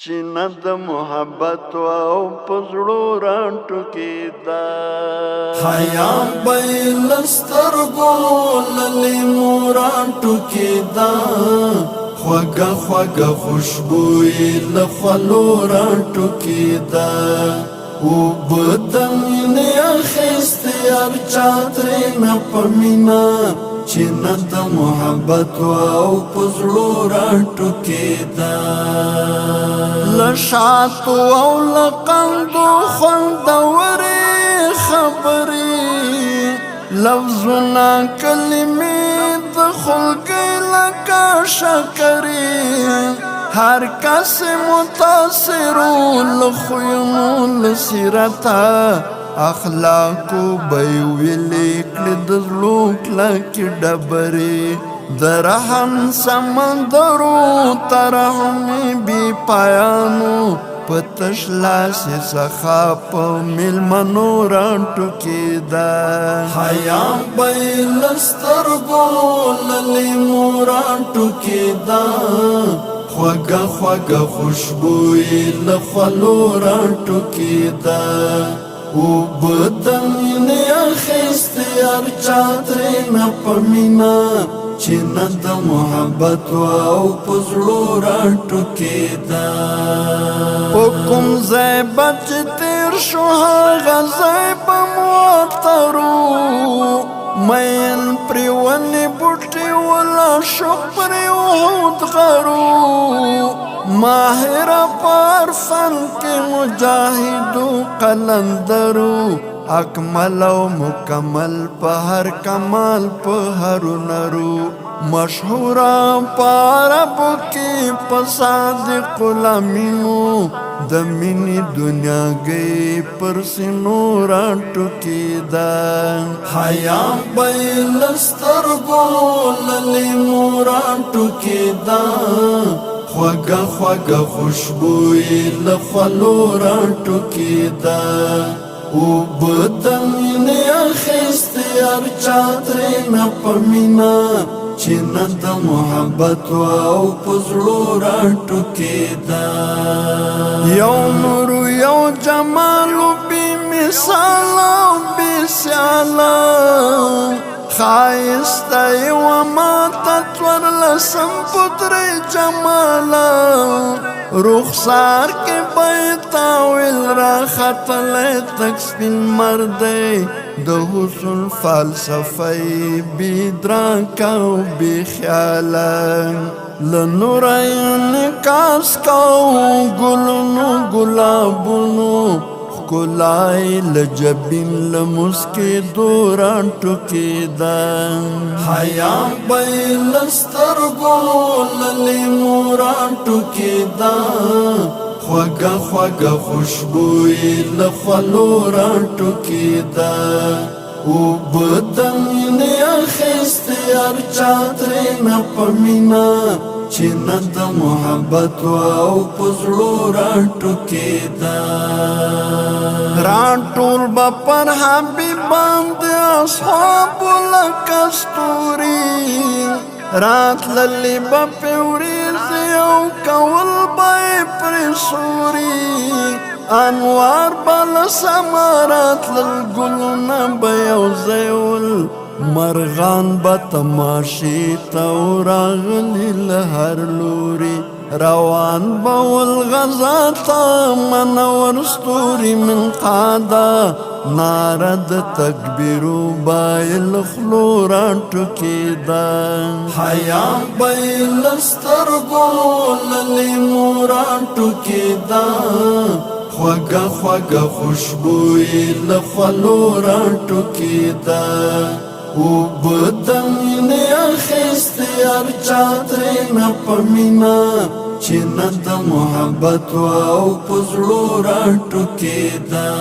چې نه د محبت او پزړو راټوکېدا حیا به لسترګو للیمو راټوکېدا خوږه خوږه خوشبویي له خولو راټوکېدا اوبه د مینې اخیستې هر چا ترېنه په مینه چې نه د محبت او په زړو راټوکېدا له شاتو او له قندو خوندورې خبرې لفظونه کلمې د خلقۍ لکه شکرې هر کس متاثرو له خویونو له سیرته اخلاقو بی ویلی کلی د زړو کلکې ډبرې د رحم سمندرو ترحمې بې پایانو په تش لاسې څخه په میلمنو راټوکېدا حیا به یې له سترګو له لیمو راټوکېدا خوږه خوږه خوشبویي له خولو راټوکېدا اوبه د مینې اخیستې هر چا ترېنه په مینه چې نه د محبت او په زړو راټوکېدا په کوم ځای به چې تېر شو هغه ځای به مو اترو مین پرې ونې بوټي ولا شو پرې احد غرو ماهره په هر فن کې مجاهدو قلندرو اکمل او مکمل په هر کمال په هر هنرو مشهوره په عربو کې په صادق الامینو د مینې دنیاګۍ پر سینو راټوکېدا حیا به یې له سترګو له لیمو راټوکېدا خوږه خوږه خوشبویي له خولو راټوکېدا اوبه د مینې اخیستې هر چا ترېنه په مینه چې نه د محبت او په زړو راټوکېدا یو نور یو جمال بې مثاله او بې سیاله ښایسته یوه ماته څوارلسم په درې جماله رخسار کې به یې تاویل راختلی تک سپین مردی د حسن فلسفه یې بې ادراکه او بې خیاله له نوره یې انعکاس کوو ګلونو ګلابونو ښکلای له جبین له مسکېدو راټوکېدا حیا به یې له سترګو له لیمو راټوکېدا خوږه خوږه خوشبویي له خولو راټوکېدا اوبه د مینې اخیستې هر چا ترېنه په مینه چې نه د محبت او په زړو راټوکېدا راټول به پر حبیب باندې اصحابو لکه ستوري راتللې به پرې ورېځې او کول به یې پرې سوري انوار به له سمه راتلل ګلونه به یو ځای ول مرغان به تماشې ته راغلي له هر لوري روان به والغزا ته منور ستوري من قاده ناره د تکبیرو به یې له خولو راټوکېدا حیا به یې له سترګو له لیمو راټوکېدا خوږه خوږه خوشبویي له خولو راټوکېدا اوبه د مینې اخیستې هر چا ترېنه په مینه چې نه د محبت او په زړو راټوکېدا